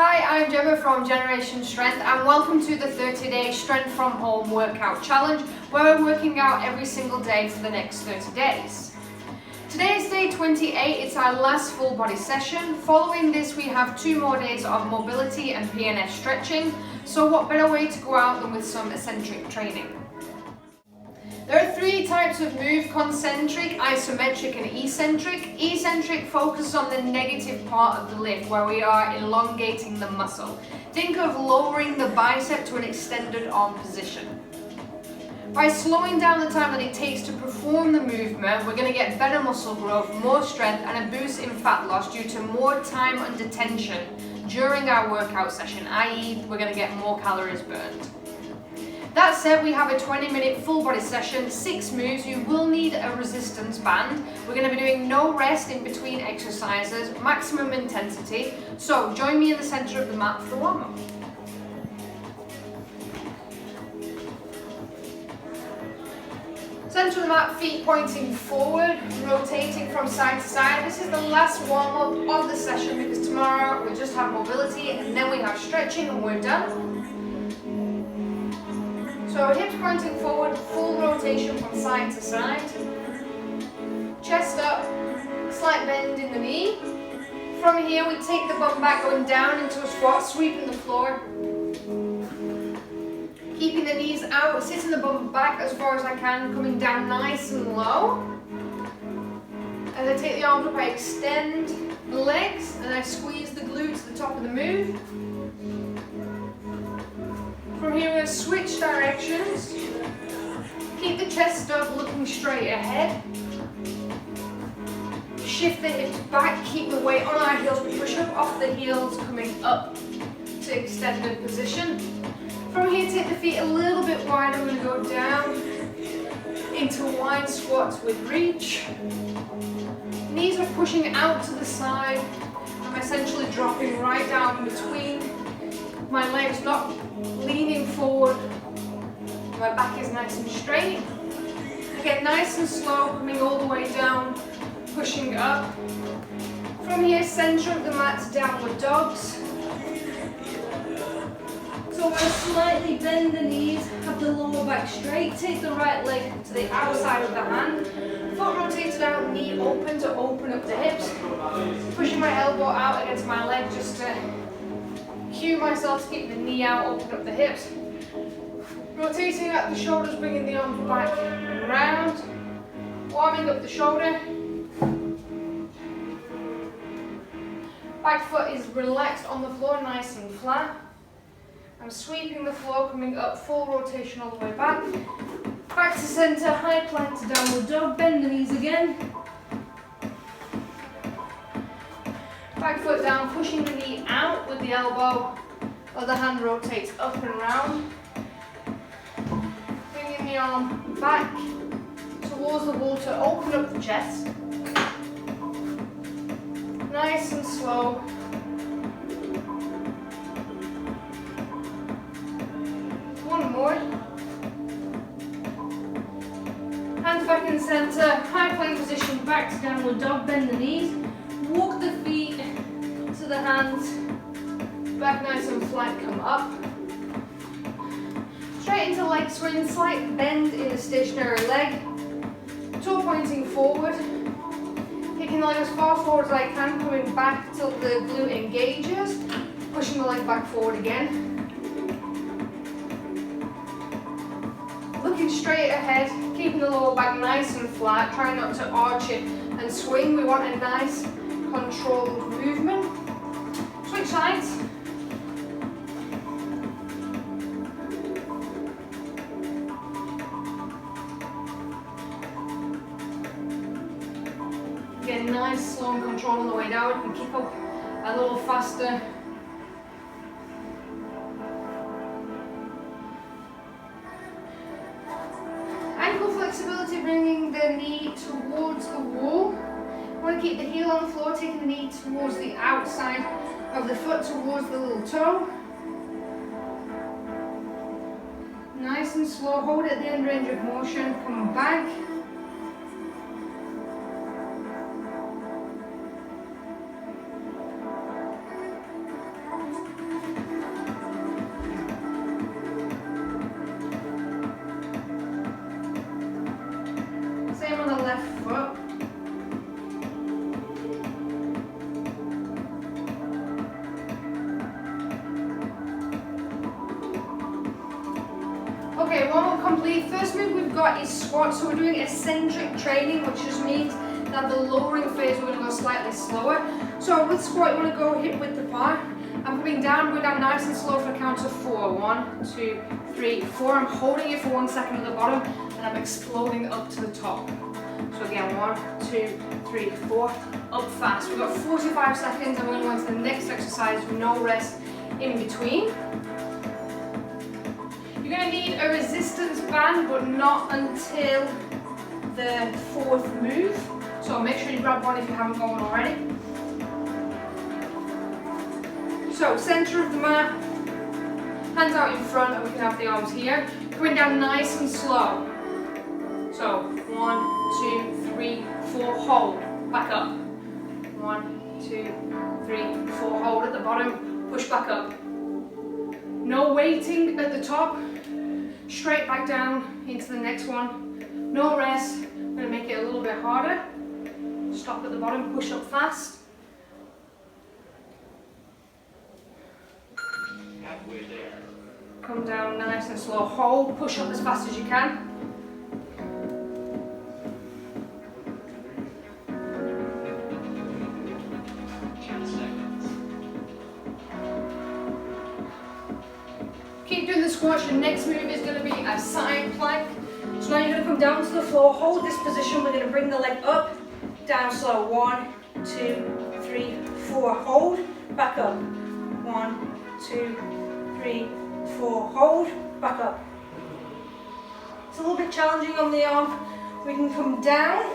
Hi, I'm Gemma from Generation Strength and welcome to the 30-day Strength from Home Workout Challenge where we're working out every single day for the next 30 days. Today is day 28, it's our last full body session. Following this we have 2 more days of mobility and PNS stretching, so what better way to go out than with some eccentric training. There are 3 types of move: concentric, isometric and eccentric. Eccentric focuses on the negative part of the lift where we are elongating the muscle. Think of lowering the bicep to an extended arm position. By slowing down the time that it takes to perform the movement, we're going to get better muscle growth, more strength and a boost in fat loss due to more time under tension during our workout session, i.e. we're going to get more calories burned. That said, we have a 20-minute full body session, 6 moves. You will need a resistance band. We're going to be doing no rest in between exercises, maximum intensity. So join me in the center of the mat for the warm-up. Center of the mat, feet pointing forward, rotating from side to side. This is the last warm-up of the session because tomorrow we just have mobility and then we have stretching and we're done. So hips pointing forward, full rotation from side to side. Chest up, slight bend in the knee. From here we take the bum back, going down into a squat, sweeping the floor. Keeping the knees out, sitting the bum back as far as I can, coming down nice and low. As I take the arms up, I extend the legs and I squeeze the glutes at the top of the move. From here we're going to switch directions. Keep the chest up, looking straight ahead. Shift the hips back, keep the weight on our heels. We push up off the heels, coming up to extended position. From here, take the feet a little bit wider. We're going to go down into wide squats with reach. Knees are pushing out to the side. I'm essentially dropping right down between my legs, not leaning forward. My back is nice and straight. Again, nice and slow, coming all the way down, pushing up. From here, center of the mat to downward dogs. So we're going to slightly bend the knees, have the lower back straight, take the right leg to the outside of the hand, foot rotated out, knee open to open up the hips, pushing my elbow out against my leg just to cue myself to keep the knee out, open up the hips. Rotating out the shoulders, bringing the arms back and round, warming up the shoulder. Back foot is relaxed on the floor, nice and flat. I'm sweeping the floor, coming up, full rotation all the way back. Back to center, high plank to downward dog, bend the knees again. Back foot down, pushing the knee out with the elbow. Other hand rotates up and round. Bringing the arm back towards the wall to open up the chest. Nice and slow. One more. Hands back in the center, high plank position, back to downward dog, bend the knees. Walk the feet to the hands, back nice and flat, come up. Straight into leg swing, slight bend in the stationary leg. Toe pointing forward. Kicking the leg as far forward as I can, coming back till the glute engages. Pushing the leg back forward again. Looking straight ahead, keeping the lower back nice and flat. Try not to arch it and swing. We want a nice controlled movement. Switch sides. Again, nice, slow and controlled on the way down. You can keep up a little faster. Ankle flexibility, bringing the knee towards the wall. I want to keep the heel on the floor, taking the knee towards the outside of the foot, towards the little toe. Nice and slow, hold it at the end range of motion, come back. got is squats. So we're doing eccentric training, which just means that the lowering phase we're going to go slightly slower. So with squat, you want to go hip width apart. I'm coming down, going down nice and slow for a count of 4. 1, 2, 3, 4. I'm holding it for 1 second at the bottom, and I'm exploding up to the top. So again, 1, 2, 3, 4, up fast. We've got 45 seconds, and we're going to go into the next exercise with no rest in between. You're going to need a resistance band, but not until the 4th move. So make sure you grab one if you haven't got one already. So center of the mat, hands out in front, and we can have the arms here. Going down nice and slow. So 1, 2, 3, 4, hold, back up. 1, 2, 3, 4, hold at the bottom, push back up. No waiting at the top, straight back down into the next one. No rest, I'm going to make it a little bit harder. Stop at the bottom, push up fast. Halfway there. Come down nice and slow, hold, push up as fast as you can. Keep doing the squats. Your next move is going to be a side plank. So now you're going to come down to the floor, hold this position. We're going to bring the leg up, down slow. 1, 2, 3, 4, hold, back up. 1, 2, 3, 4, hold, back up. It's a little bit challenging on the arm. We can come down.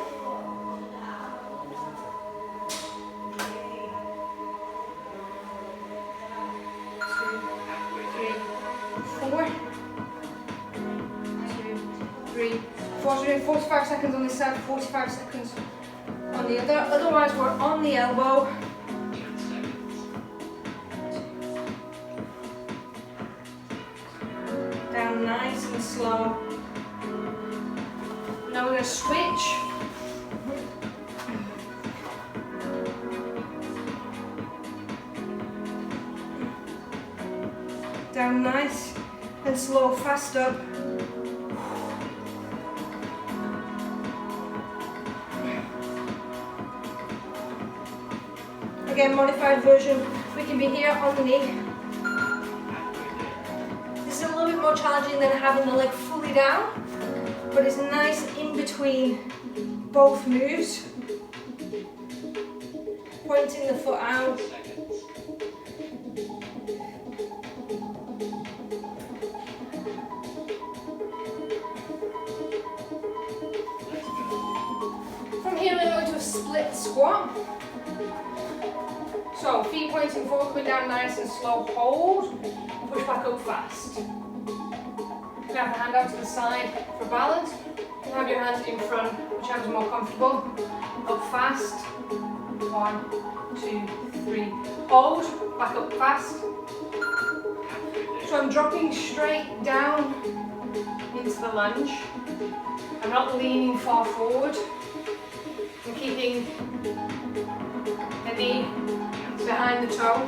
45 seconds on this side, 45 seconds on the other. Otherwise, we're on the elbow. Down nice and slow. Now we're going to switch. Down nice and slow, fast up. Again, modified version, we can be here on the knee. This is a little bit more challenging than having the leg fully down, but it's nice in between both moves. Pointing the foot out. From here, we're going to a split squat. So, feet pointing forward, coming down nice and slow, hold, push back up fast. You can have the hand out to the side for balance. You can have your hands in front, whichever's more comfortable. Up fast. 1, 2, 3, hold, back up fast. So I'm dropping straight down into the lunge. I'm not leaning far forward. I'm keeping the knee behind the toe.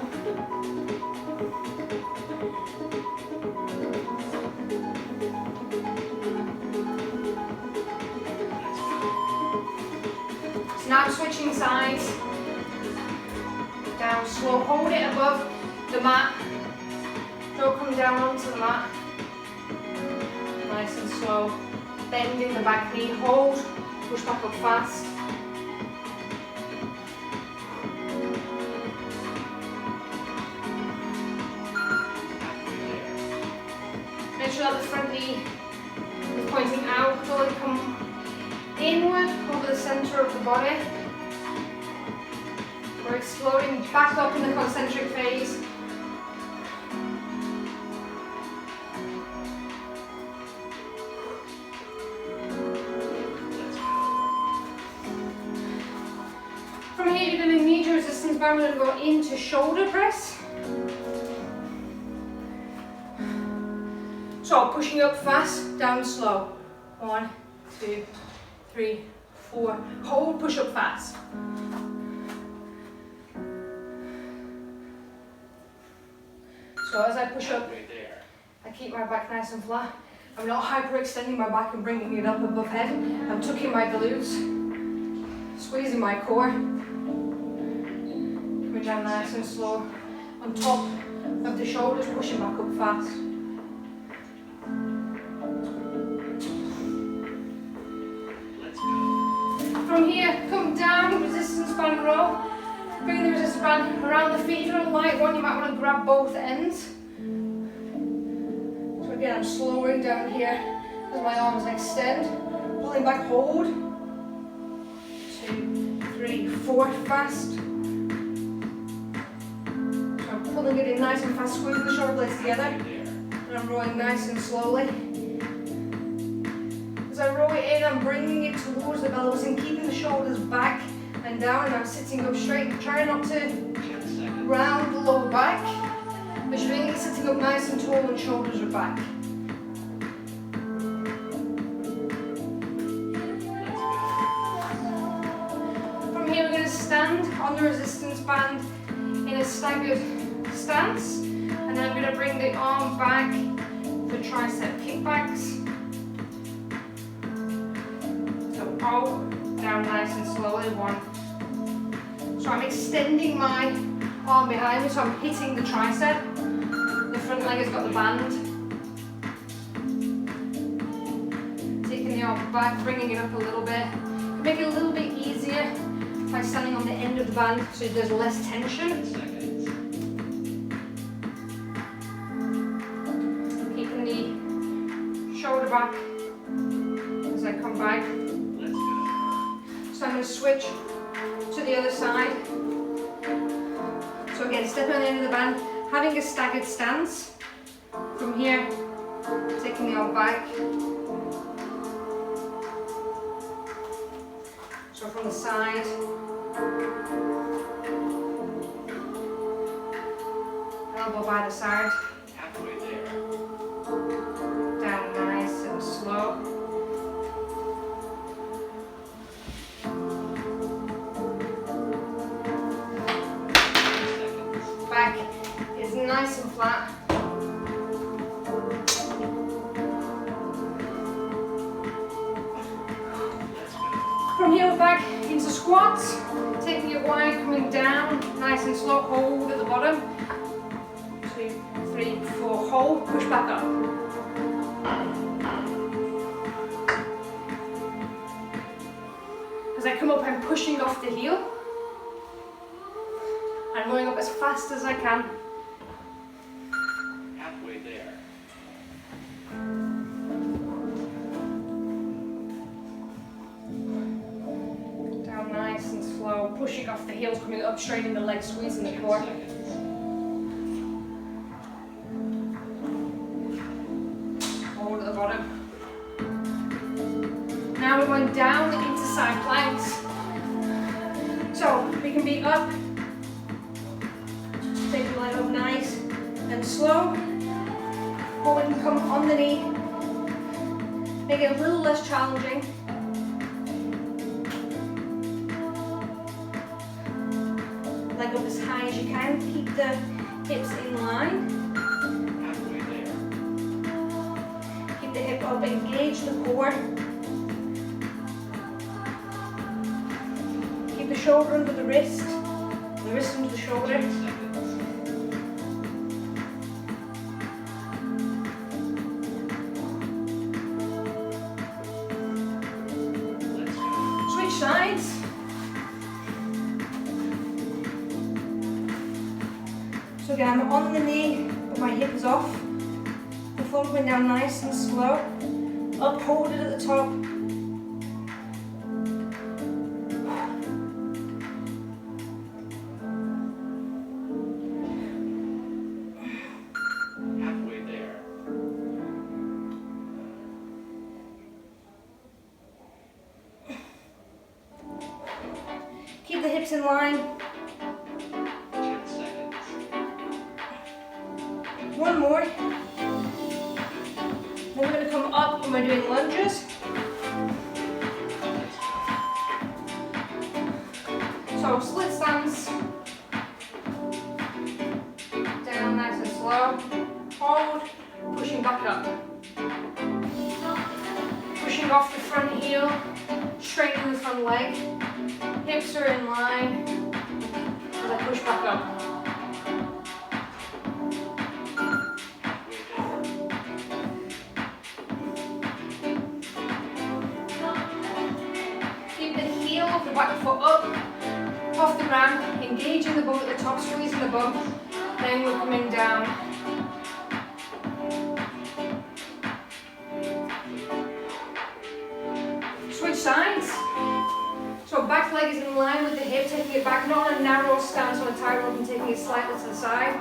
So now I'm switching sides. Down slow, hold it above the mat. Don't come down onto the mat. Nice and slow. Bending the back knee, hold, push back up fast. Make sure that the front knee is pointing out, slowly come inward over the center of the body. We're exploding back up in the concentric phase. From here, you're going to need your resistance band. We're going to go into shoulder press. So pushing up fast, down slow. 1, 2, 3, 4. Hold, push up fast. So as I push up, I keep my back nice and flat. I'm not hyperextending my back and bringing it up above head. I'm tucking my glutes, squeezing my core. Coming down nice and slow. On top of the shoulders, pushing back up fast. From here, come down, resistance band row. Bring the resistance band around the feet. If you're a light one, you might want to grab both ends. So again, I'm slowing down here as my arms extend. Pulling back, hold. 2, 3, 4, fast. So I'm pulling it in nice and fast, squeezing the shoulder blades together. And I'm rowing nice and slowly. As I row it in, I'm bringing it towards the bellows and keeping the shoulders back and down, and I'm sitting up straight. Try not to round the lower back, but you're really sitting up nice and tall and shoulders are back. From here, we're going to stand on the resistance band in a staggered stance, and then I'm going to bring the arm back for tricep kickbacks. Out, down nice and slowly, 1. So I'm extending my arm behind me, so I'm hitting the tricep. The front leg has got the band. Taking the arm back, bringing it up a little bit. Make it a little bit easier by standing on the end of the band so there's less tension. Keeping the shoulder back as I come back. So I'm going to switch to the other side. So again, stepping on the end of the band, having a staggered stance. From here, taking the arm back. So from the side. Elbow by the side. Halfway there. Down nice and slow. Back is nice and flat. From here we're back into squats, taking it wide, coming down, nice and slow, hold at the bottom. 2, 3, 4, hold, push back up. As I come up, I'm pushing off the heel. I'm going up as fast as I can. Halfway there. Down nice and slow, pushing off the heels, coming up, straightening the legs, squeezing the core. Hold at the bottom. Now we're going down into side planks. So we can be up. Take the leg up nice and slow. Or we can come on the knee. Make it a little less challenging. Leg up as high as you can. Keep the hips in line. Halfway there. Keep the hip up, engage the core. Keep the shoulder under the wrist under the shoulder. Sides. So again, I'm on the knee, but my hip is off. The foot going down nice and slow. Up, hold it at the top. Halfway there. Keep the hips in line. 10 seconds. One more. Then we're going to come up and we're doing lunges. So split stance. Down nice and slow. Hold. Pushing back up. pushing off the front heel, straightening the front leg. Hips are in line as I push back up. Keep the heel of the back foot up, off the ground, engaging the bum at the top, squeezing the bum, then we're coming down. Switch sides. So back leg is in line with the hip, taking it back, not on a narrow stance on a tightrope and taking it slightly to the side.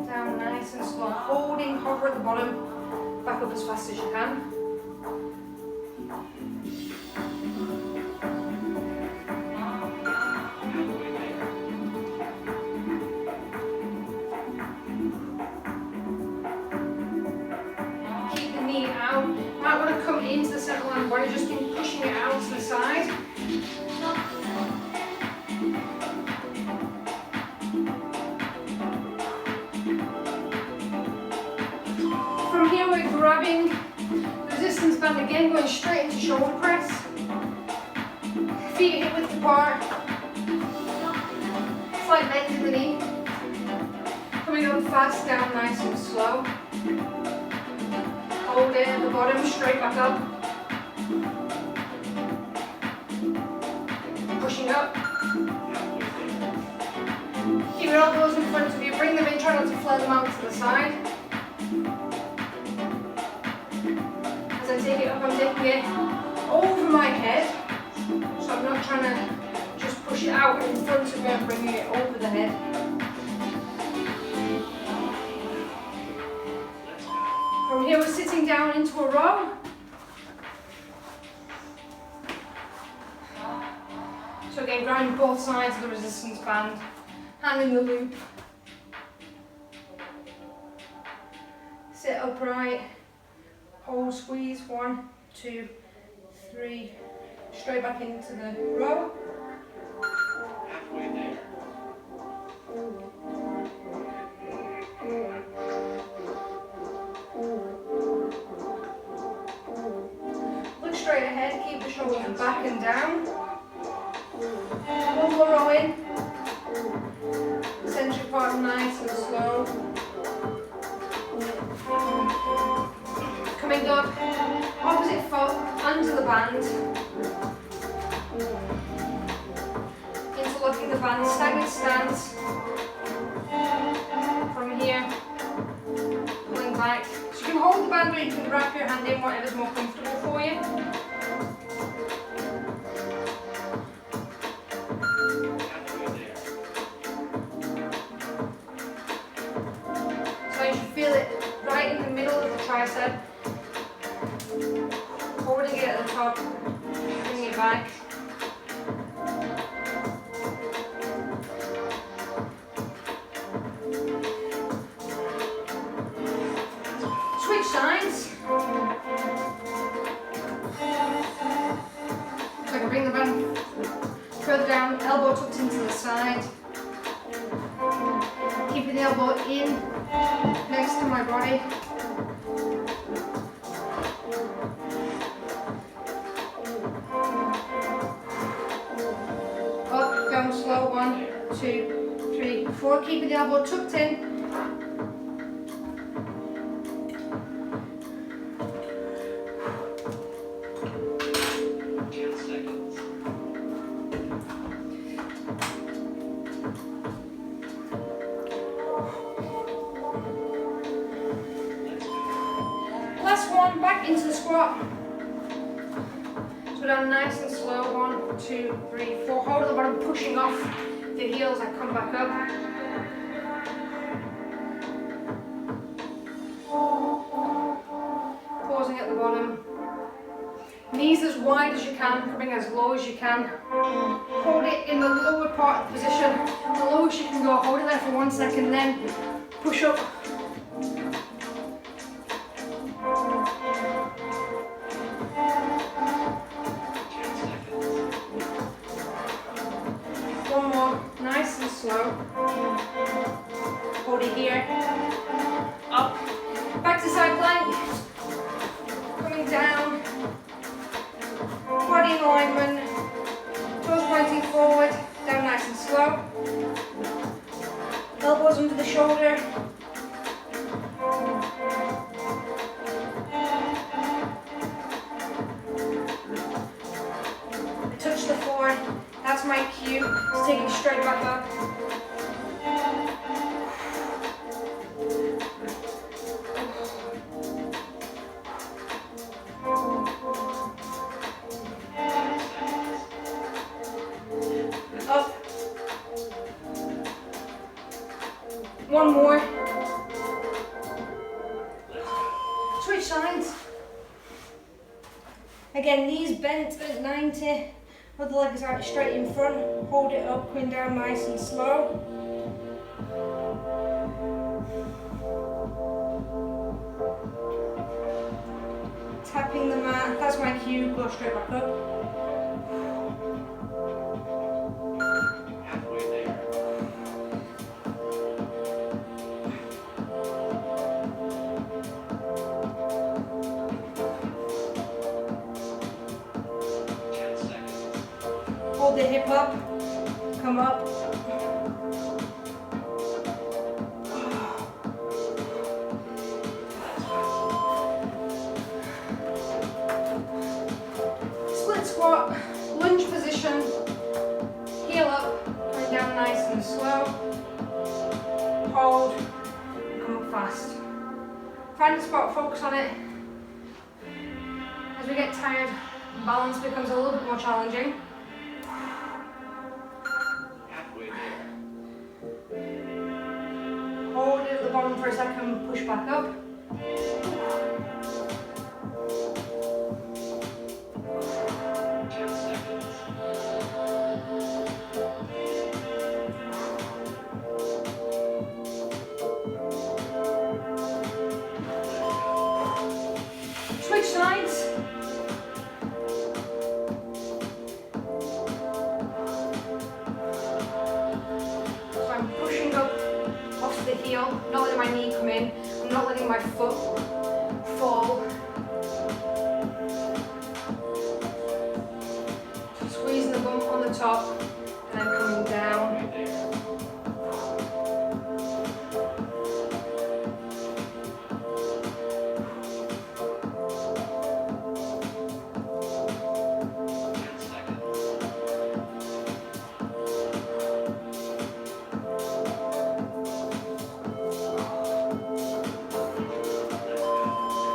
Down nice and slow, holding, hover at the bottom, back up as fast as you can. Into the centre line of the body, just been pushing it out to the side. From here we're grabbing the resistance band again, going straight into shoulder press. Feet hip width apart. Slight bend in the knee. Coming up fast, down nice and slow. Hold it at the bottom, straight back up. Pushing up. Keep your elbows in front of you, bring them in, try not to flare them out to the side. As I take it up, I'm taking it over my head. So I'm not trying to just push it out in front of me, I'm bringing it over the head. From here we're sitting down into a row. So again, grabbing both sides of the resistance band, hand in the loop. Sit upright, hold, squeeze, 1, 2, 3, straight back into the row. Halfway there. Look straight ahead, keep the shoulders back and down. One more row in. Eccentric part nice and slow. Coming up, opposite foot under the band. Interlocking the band, stagnant stance. From here, pulling back. So you can hold the band or you can wrap your hand in, whatever's more comfortable for you. So you should feel it right in the middle of the tricep. Holding it at the top, bringing it back. Switch sides. So I can bring the band further down, elbow tucked into the side. Keeping the elbow in next to my body. Up, down slow, 1, 2, 3, 4. Keeping the elbow tucked in. Last one, back into the squat. So down nice and slow, 1, 2, 3, 4. Hold at the bottom, pushing off the heels, I come back up. Pausing at the bottom. Knees as wide as you can, coming as low as you can. Hold it in the lower part of the position, the lowest you can go. Hold it there for 1 second, then push up. One more, nice and slow. Hold it here. coming down, body alignment, toes pointing forward, down nice and slow. Elbows under the shoulder. I touch the floor, that's my cue, it's taking straight back up. Up. One more. Switch sides. Again, knees bent at 90. Other leg is out straight in front. Hold it up, coming down nice and slow. Tapping the mat. That's my cue. Go straight back up. Hold the hip up, come up. Split squat, lunge position, heel up, going down nice and slow. Hold, come up fast. Find a spot, focus on it. As we get tired, balance becomes a little bit more challenging. Hold it at the bottom for a second, push back up. 10 seconds. Switch sides. So I'm pushing up off the heel, not letting my knee come in. I'm not letting my foot fall. Squeezing the bump on the top and then coming down.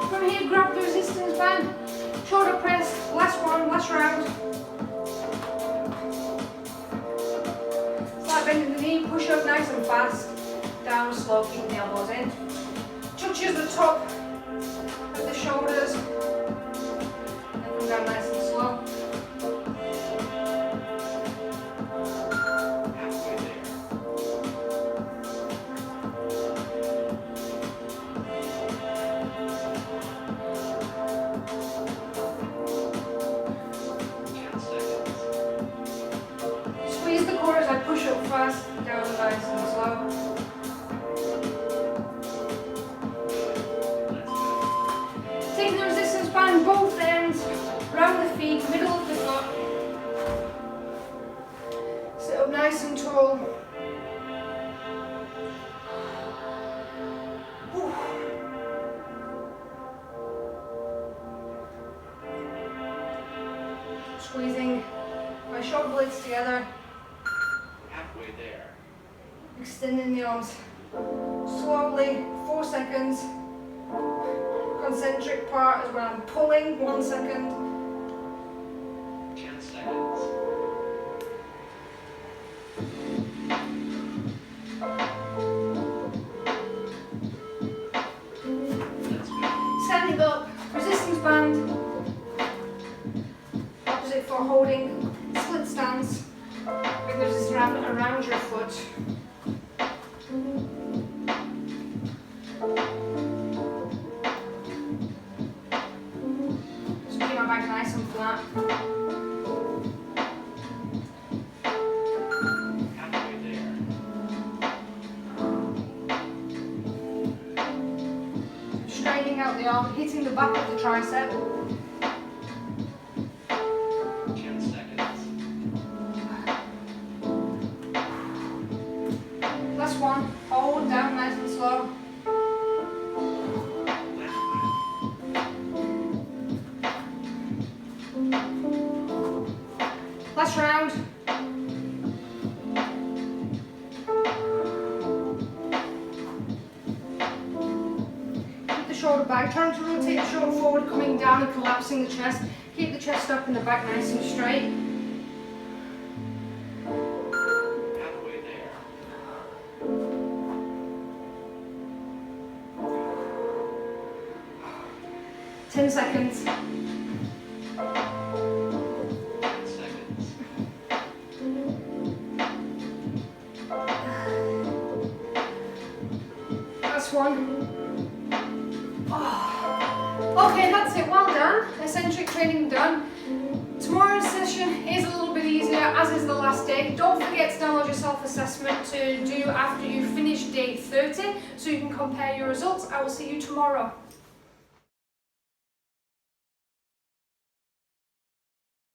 From here, grab the resistance band, shoulder press, last one, last round. Start bending the knee, push up nice and fast, down slow, keep the elbows in. Touches the top of the shoulders, and come down nice and slow. Squeeze the core as I push up fast, down nice and slow. Take the resistance band both ends, round the feet, middle of the foot. Sit up nice and tall. Whew. Squeezing my shoulder blades together. Halfway there. Extending the arms slowly, 4 seconds. Concentric part is when I'm pulling, 1 second. 10 seconds. Let's go. Standing up, resistance band. Opposite for holding, split stance. Bring the resistance around your foot. Just keep my back nice and flat. Halfway there. Straightening out the arm, hitting the the back of the tricep. 10 seconds. Last one. Hold down nice and slow. Last round. Keep the shoulder back. Trying to rotate the shoulder forward, coming down and collapsing the chest. Keep the chest up and the back nice and straight. Halfway there. 10 seconds. 10 seconds. Last one. Okay, that's it. Well done. Eccentric training done. Tomorrow's session is a little bit easier, as is the last day. Don't forget to download your self-assessment to do after you finish day 30, so you can compare your results. I will see you tomorrow.